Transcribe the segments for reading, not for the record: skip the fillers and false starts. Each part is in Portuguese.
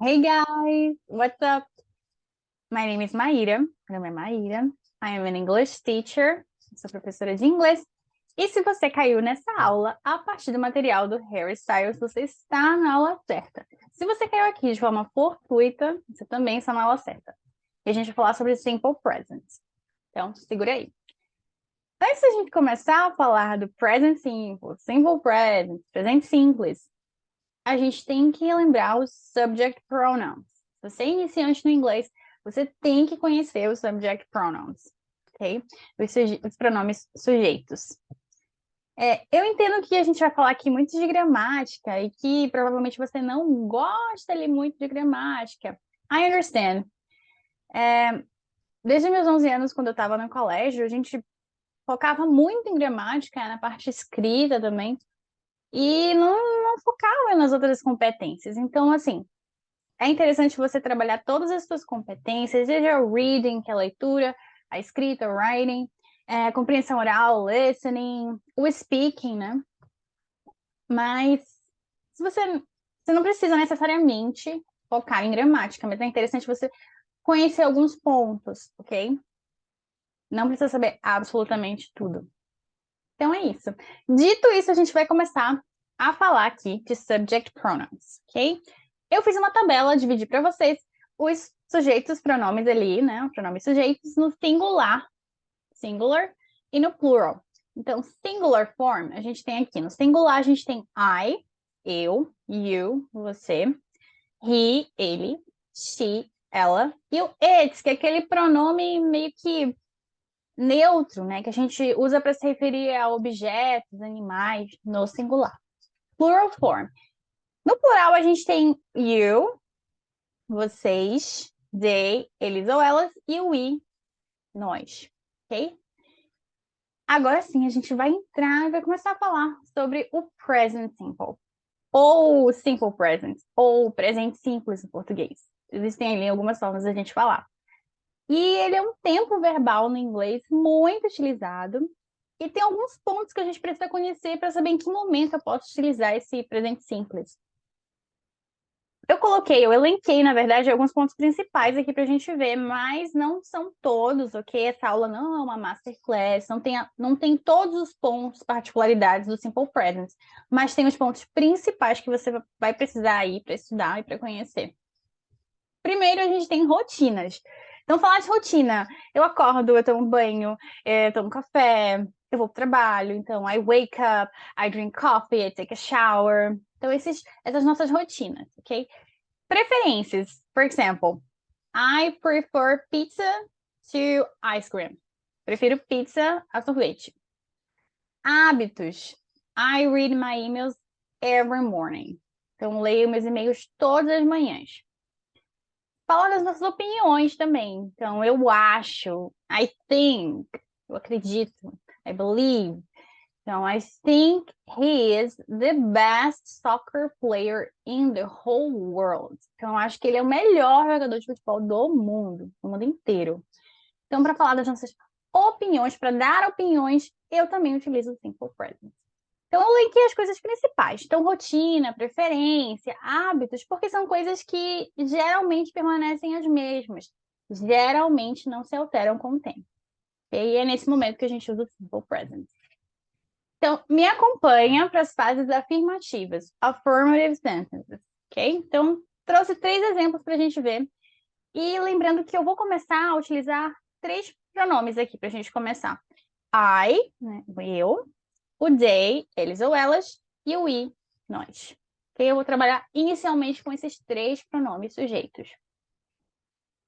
Hey guys, what's up? My name is Maíra. Meu nome é Maíra. I am an English teacher. Sou professora de inglês. E se você caiu nessa aula a partir do material do Harry Styles, você está na aula certa. Se você caiu aqui de forma fortuita, você também está na aula certa. E a gente vai falar sobre simple present. Então, segura aí. Antes da gente começar a falar do present simple, simple present, presente simples, a gente tem que lembrar os subject pronouns. Se você é iniciante no inglês, você tem que conhecer os subject pronouns, ok? Os pronomes sujeitos. Eu entendo que a gente vai falar aqui muito de gramática e que provavelmente você não gosta ali muito de gramática. I understand. Desde meus 11 anos, quando eu estava no colégio, a gente focava muito em gramática, na parte escrita também, e não focava nas outras competências. Então, assim, é interessante você trabalhar todas as suas competências, seja o reading, que é a leitura, a escrita, o writing, a compreensão oral, listening, o speaking, né? Mas se você não precisa necessariamente focar em gramática, mas é interessante você conhecer alguns pontos, ok? Não precisa saber absolutamente tudo. Então é isso. Dito isso, a gente vai começar a falar aqui de subject pronouns, ok? Eu fiz uma tabela, dividi para vocês os sujeitos, pronomes ali, né? Os pronomes sujeitos no singular, e no plural. Então, singular form, a gente tem aqui. No singular, a gente tem I, eu, you, você, he, ele, she, ela, e o it, que é aquele pronome meio que neutro, né? Que a gente usa para se referir a objetos, animais, no singular. Plural form. No plural, a gente tem you, vocês, they, eles ou elas, e o we, nós, ok? Agora sim, a gente vai entrar e vai começar a falar sobre o present simple, ou simple present, ou presente simples em português. Existem ali algumas formas da gente falar. E ele é um tempo verbal no inglês muito utilizado, e tem alguns pontos que a gente precisa conhecer para saber em que momento eu posso utilizar esse presente simples. Eu elenquei, na verdade, alguns pontos principais aqui para a gente ver, mas não são todos, ok? Essa aula não é uma masterclass, não tem todos os pontos, particularidades do Simple Present, mas tem os pontos principais que você vai precisar aí para estudar e para conhecer. Primeiro, a gente tem rotinas. Então, falar de rotina. Eu acordo, eu tomo banho, eu tomo café, eu vou pro trabalho. Então, I wake up, I drink coffee, I take a shower. Então, essas nossas rotinas, ok? Preferências. For example, I prefer pizza to ice cream. Prefiro pizza a sorvete. Hábitos. I read my emails every morning. Então, leio meus e-mails todas as manhãs. Falar das nossas opiniões também. Então, eu acho, I think, eu acredito, I believe. Então, I think he is the best soccer player in the whole world. Então, eu acho que ele é o melhor jogador de futebol do mundo inteiro. Então, para falar das nossas opiniões, para dar opiniões, eu também utilizo o simple present. Então, eu linkei as coisas principais. Então, rotina, preferência, hábitos, porque são coisas que geralmente permanecem as mesmas. Geralmente não se alteram com o tempo. E é nesse momento que a gente usa o simple present. Então, me acompanha para as fases afirmativas, affirmative sentences, ok? Então, trouxe 3 exemplos para a gente ver. E lembrando que eu vou começar a utilizar 3 pronomes aqui para a gente começar. I, né, eu, o they, eles ou elas, e o we, nós. Ok? Eu vou trabalhar inicialmente com esses 3 pronomes sujeitos.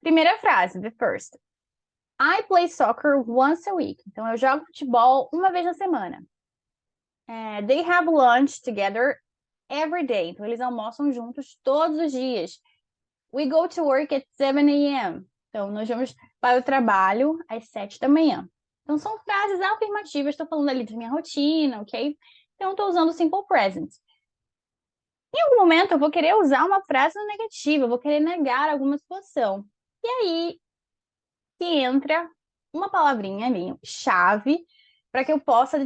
Primeira frase, the first. I play soccer once a week. Então, eu jogo futebol uma vez na semana. They have lunch together every day. Então, eles almoçam juntos todos os dias. We go to work at 7 a.m. Então, nós vamos para o trabalho às 7 da manhã. Então, são frases afirmativas. Estou falando ali da minha rotina, ok? Então, estou usando o simple present. Em algum momento, eu vou querer usar uma frase negativa, eu vou querer negar alguma situação. E aí que entra uma palavrinha ali, chave, para que eu possa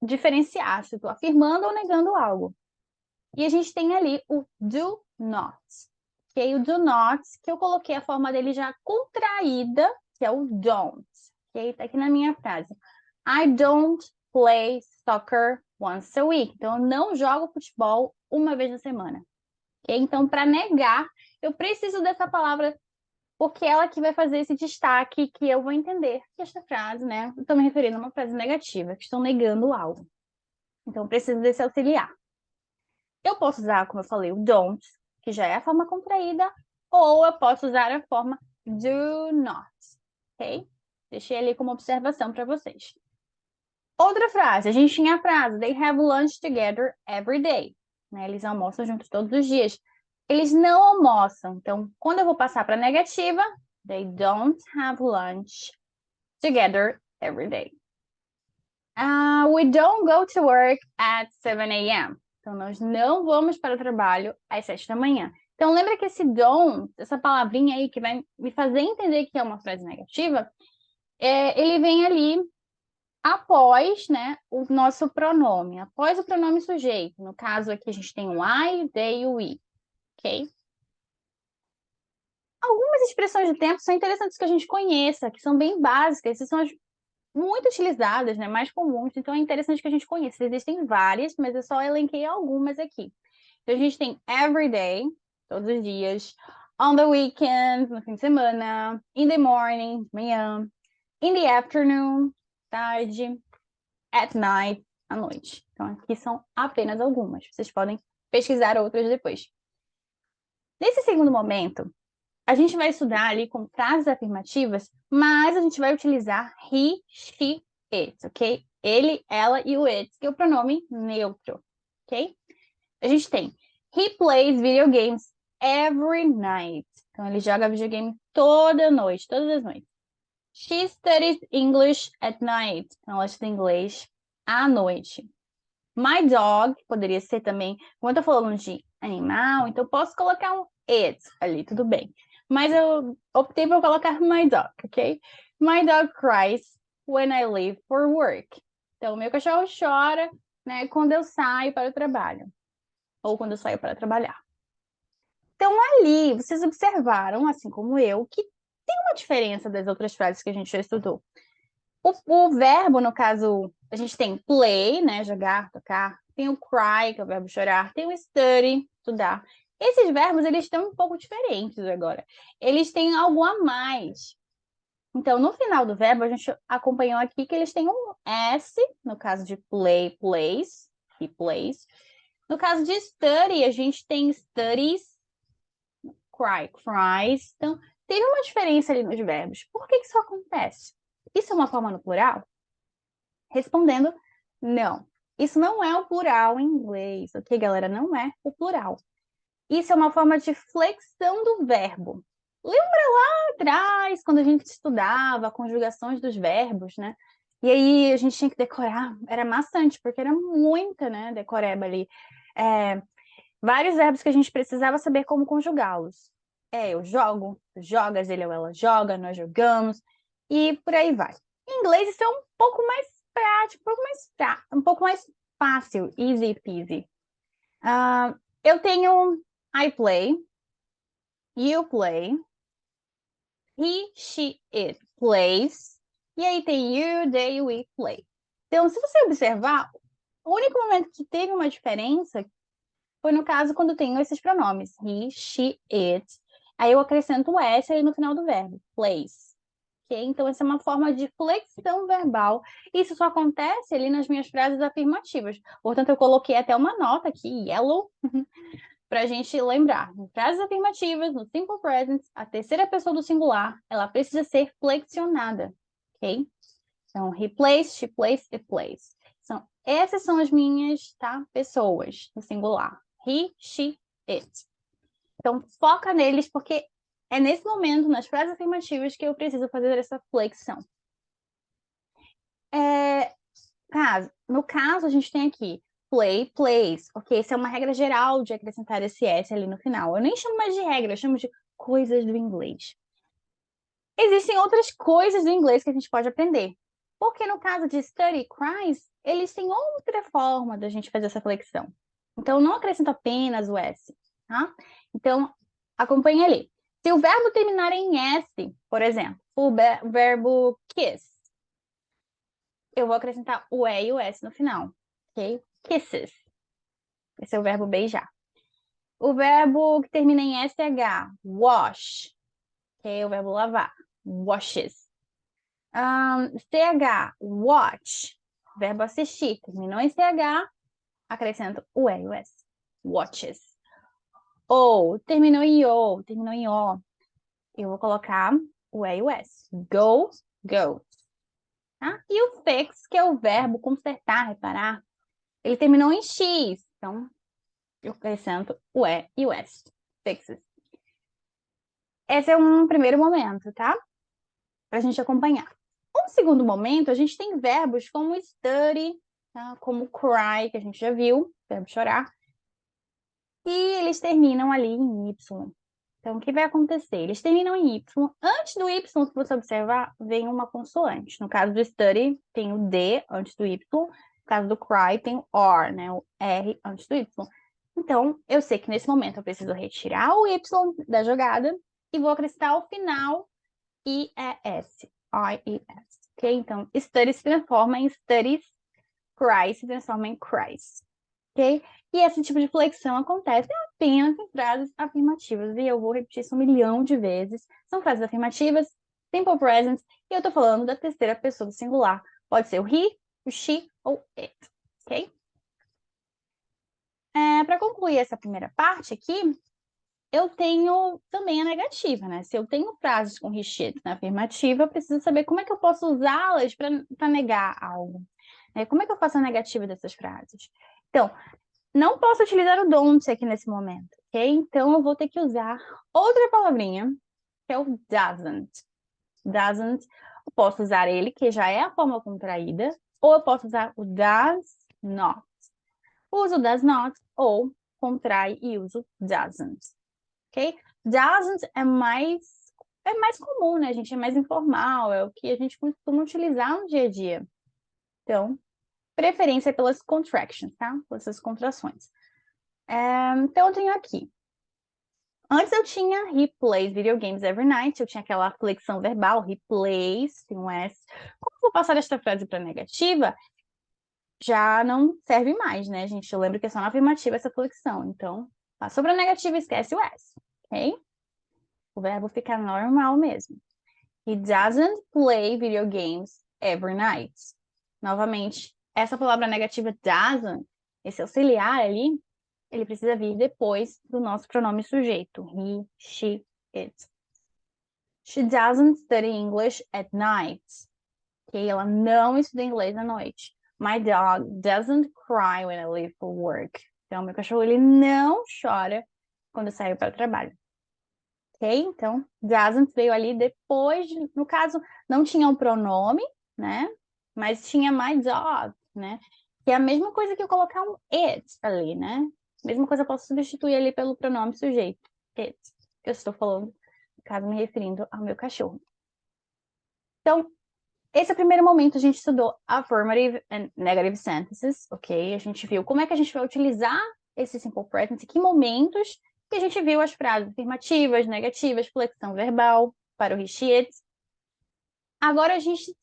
diferenciar se estou afirmando ou negando algo. E a gente tem ali o do not. ok? O do not, que eu coloquei a forma dele já contraída, que é o don't, ok? Tá aqui na minha frase. I don't play soccer once a week. Então, eu não jogo futebol uma vez na semana. Okay? Então, para negar, eu preciso dessa palavra, porque ela que vai fazer esse destaque que eu vou entender que esta frase, né? Eu estou me referindo a uma frase negativa, que estão negando algo. Então, eu preciso desse auxiliar. Eu posso usar, como eu falei, o don't, que já é a forma contraída, ou eu posso usar a forma do not, ok? Deixei ali como observação para vocês. Outra frase, a gente tinha a frase, they have lunch together every day. Né? Eles almoçam juntos todos os dias. Eles não almoçam. Então, quando eu vou passar para a negativa, they don't have lunch together every day. We don't go to work at 7 a.m. Então, nós não vamos para o trabalho às 7 da manhã. Então, lembra que esse don't, essa palavrinha aí que vai me fazer entender que é uma frase negativa, ele vem ali após, né, o nosso pronome, após o pronome sujeito. No caso aqui, a gente tem o I, they e o we, ok? Algumas expressões de tempo são interessantes que a gente conheça, que são bem básicas, essas são as muito utilizadas, né, mais comuns, então é interessante que a gente conheça. Existem várias, mas eu só elenquei algumas aqui. Então, a gente tem every day, todos os dias, on the weekend, no fim de semana, in the morning, de manhã, in the afternoon, tarde, at night, à noite. Então, aqui são apenas algumas. Vocês podem pesquisar outras depois. Nesse segundo momento, a gente vai estudar ali com frases afirmativas, mas a gente vai utilizar he, she, it, ok? Ele, ela e o it, que é o pronome neutro, ok? A gente tem he plays video games every night. Então, ele joga videogame toda noite, todas as noites. She studies English at night. Então, ela estuda inglês à noite. My dog poderia ser também, quando eu tô falando de animal, então eu posso colocar um it ali, tudo bem. Mas eu optei por colocar my dog, ok? My dog cries when I leave for work. Então, meu cachorro chora, né, quando eu saio para o trabalho. Ou quando eu saio para trabalhar. Então, ali, vocês observaram, assim como eu, que tem uma diferença das outras frases que a gente já estudou. O verbo, no caso, a gente tem play, né, jogar, tocar. Tem o cry, que é o verbo chorar. Tem o study, estudar. Esses verbos, eles estão um pouco diferentes agora. Eles têm algo a mais. Então, no final do verbo, a gente acompanhou aqui que eles têm um S, no caso de play, plays, he plays. No caso de study, a gente tem studies, cry, cries. Então, teve uma diferença ali nos verbos. Por que isso acontece? Isso é uma forma no plural? Respondendo, não. Isso não é o plural em inglês, ok, galera? Não é o plural. Isso é uma forma de flexão do verbo. Lembra lá atrás, quando a gente estudava conjugações dos verbos, né? E aí a gente tinha que decorar. Era maçante, porque era muita, né, decoreba ali. Vários verbos que a gente precisava saber como conjugá-los. Eu jogo, tu jogas, ele ou ela joga, nós jogamos, e por aí vai. Em inglês, isso é um pouco mais prático, um pouco mais fácil, easy peasy. Eu tenho I play, you play, he, she, it plays, e aí tem you, they, we play. Então, se você observar, o único momento que teve uma diferença foi no caso quando tenho esses pronomes, he, she, it. Aí eu acrescento o S aí no final do verbo, plays. Okay? Então, essa é uma forma de flexão verbal. Isso só acontece ali nas minhas frases afirmativas. Portanto, eu coloquei até uma nota aqui, yellow, para a gente lembrar. Em frases afirmativas, no simple present, a terceira pessoa do singular, ela precisa ser flexionada. Ok? Então, he plays, she plays, it plays. Essas são as minhas, tá? Pessoas, no singular. He, she, it. Então, foca neles, porque é nesse momento, nas frases afirmativas, que eu preciso fazer essa flexão. No caso, a gente tem aqui play, plays. Ok, essa é uma regra geral de acrescentar esse S ali no final. Eu nem chamo mais de regra, eu chamo de coisas do inglês. Existem outras coisas do inglês que a gente pode aprender. Porque no caso de study, cries, eles têm outra forma da gente fazer essa flexão. Então, não acrescento apenas o S, tá? Então, Acompanhe ali. Se o verbo terminar em S, por exemplo, o verbo kiss, eu vou acrescentar o E e o S no final, ok? Kisses. Esse é o verbo beijar. O verbo que termina em SH, wash, ok? O verbo lavar, washes. CH, watch, verbo assistir. Terminou em CH, acrescento o E e o S. Watches. Ou, terminou em O, eu vou colocar o E e o S. Go, goes. Tá? E o fix, que é o verbo consertar, reparar, ele terminou em X. Então, eu acrescento o E e o S. Fixes. Esse é um primeiro momento, tá? Pra gente acompanhar. Um segundo momento, a gente tem verbos como study, tá? Como cry, que a gente já viu, verbo chorar. E eles terminam ali em Y. Então, o que vai acontecer? Eles terminam em Y. Antes do Y, se você observar, vem uma consoante. No caso do study, tem o D antes do Y. No caso do cry, tem o R, né? O R antes do Y. Então, eu sei que nesse momento eu preciso retirar o Y da jogada e vou acrescentar ao final IES. I-E-S. Ok? Então, study se transforma em studies, cry se transforma em cries. Ok? E esse tipo de flexão acontece apenas em frases afirmativas. E eu vou repetir isso 1 milhão de vezes. São frases afirmativas, simple present, e eu estou falando da terceira pessoa do singular. Pode ser o he, o she ou it. Ok? Para concluir essa primeira parte aqui, eu tenho também a negativa, né? Se eu tenho frases com he, she, it na afirmativa, eu preciso saber como é que eu posso usá-las para negar algo. Como é que eu faço a negativa dessas frases? Então, não posso utilizar o don't aqui nesse momento, ok? Então, eu vou ter que usar outra palavrinha, que é o doesn't. Doesn't, eu posso usar ele, que já é a forma contraída, ou eu posso usar o does not. Uso does not, ou contrai e uso doesn't, ok? Doesn't é mais comum, né, gente? É mais informal, é o que a gente costuma utilizar no dia a dia. Então, preferência pelas contractions, tá? Pelas contrações. Então, eu tenho aqui. Antes eu tinha he plays video games every night, eu tinha aquela flexão verbal, he plays, tem um S. Como eu vou passar esta frase para negativa, já não serve mais, né, gente? Eu lembro que é só na afirmativa essa flexão. Então, passou para negativa, esquece o S, ok? O verbo fica normal mesmo. He doesn't play video games every night. Novamente, essa palavra negativa doesn't, esse auxiliar ali, ele precisa vir depois do nosso pronome sujeito. He, she, it. She doesn't study English at night. Ok? Ela não estuda inglês à noite. My dog doesn't cry when I leave for work. Então, meu cachorro, ele não chora quando eu saio para o trabalho. Ok? Então, doesn't veio ali depois, no caso, não tinha um pronome, né? Mas tinha my dog, né? Que é a mesma coisa que eu colocar um it ali, né? Mesma coisa eu posso substituir ali pelo pronome sujeito. It. Eu estou falando, no caso, me referindo ao meu cachorro. Então, esse é o primeiro momento, a gente estudou affirmative and negative sentences, ok? A gente viu como é que a gente vai utilizar esse simple present, em que momentos que a gente viu as frases afirmativas, negativas, flexão verbal para o he, she, it. Agora a gente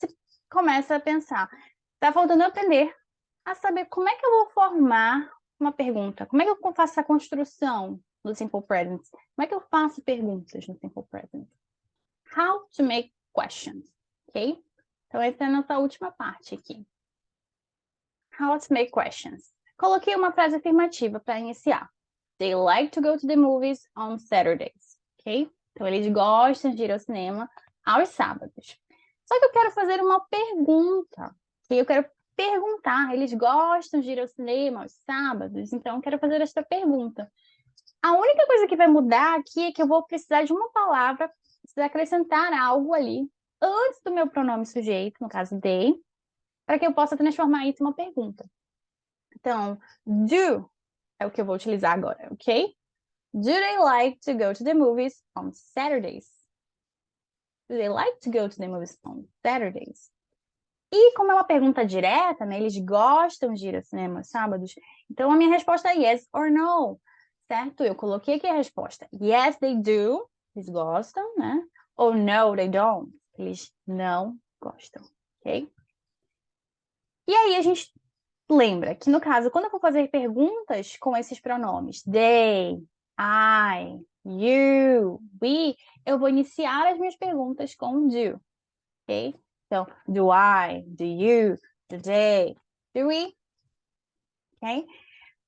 começa a pensar, tá faltando aprender a saber como é que eu vou formar uma pergunta, como é que eu faço a construção do simple present, como é que eu faço perguntas no simple present. How to make questions, ok? Então, essa é a nossa última parte aqui. How to make questions. Coloquei uma frase afirmativa para iniciar. They like to go to the movies on Saturdays. Ok? Então, eles gostam de ir ao cinema aos sábados. Só que eu quero fazer uma pergunta. Okay? Eu quero perguntar. Eles gostam de ir ao cinema aos sábados? Então, eu quero fazer esta pergunta. A única coisa que vai mudar aqui é que eu vou precisar de uma palavra, precisar acrescentar algo ali antes do meu pronome sujeito, no caso they, para que eu possa transformar isso em uma pergunta. Então, do é o que eu vou utilizar agora, ok? Do they like to go to the movies on Saturdays? Do they like to go to the movies on Saturdays? E como é uma pergunta direta, né? Eles gostam de ir ao cinema aos sábados. Então, a minha resposta é yes or no. certo? Eu coloquei aqui a resposta. Yes, they do. Eles gostam, né? Ou no, they don't. Eles não gostam, ok? E aí a gente lembra que, no caso, quando eu for fazer perguntas com esses pronomes, they, I, you, we, eu vou iniciar as minhas perguntas com do, ok? Então, do I, do you, do they, do we, ok?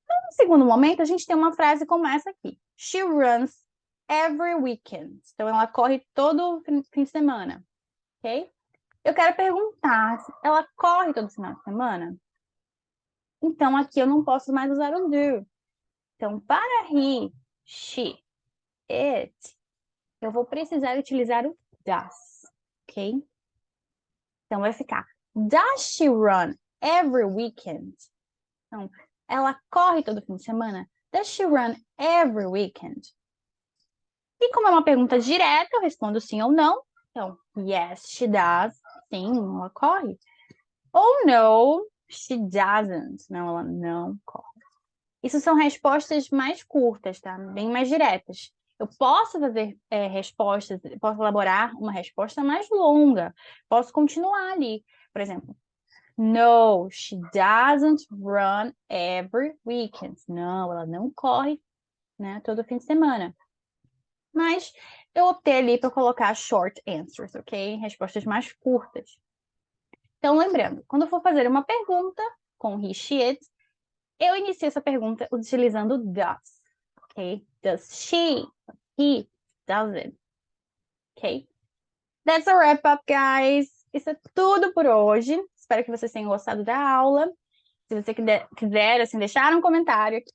No segundo momento, a gente tem uma frase como essa aqui. She runs every weekend. Então, ela corre todo fim de semana, ok? Eu quero perguntar, ela corre todo final de semana? Então, aqui eu não posso mais usar o do. Então, para he, she, it, eu vou precisar utilizar o does, ok? Então, vai ficar, does she run every weekend? Então, ela corre todo fim de semana? Does she run every weekend? E como é uma pergunta direta, eu respondo sim ou não. Então, yes, she does. Sim, ela corre. Ou no, she doesn't. Não, ela não corre. Isso são respostas mais curtas, tá? Bem mais diretas. Eu posso fazer respostas, posso elaborar uma resposta mais longa. Posso continuar ali. Por exemplo, no, she doesn't run every weekend. Não, ela não corre, né, todo fim de semana. Mas eu optei ali para colocar short answers, ok? Respostas mais curtas. Então, lembrando, quando eu for fazer uma pergunta com he, she, it, eu inicio essa pergunta utilizando does, ok? Does she, he, does it, ok? That's a wrap up, guys. Isso é tudo por hoje. Espero que vocês tenham gostado da aula. Se você quiser assim, deixar um comentário aqui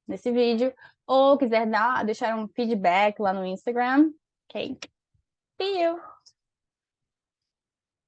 nesse vídeo, ou quiser deixar um feedback lá no Instagram, ok? See you!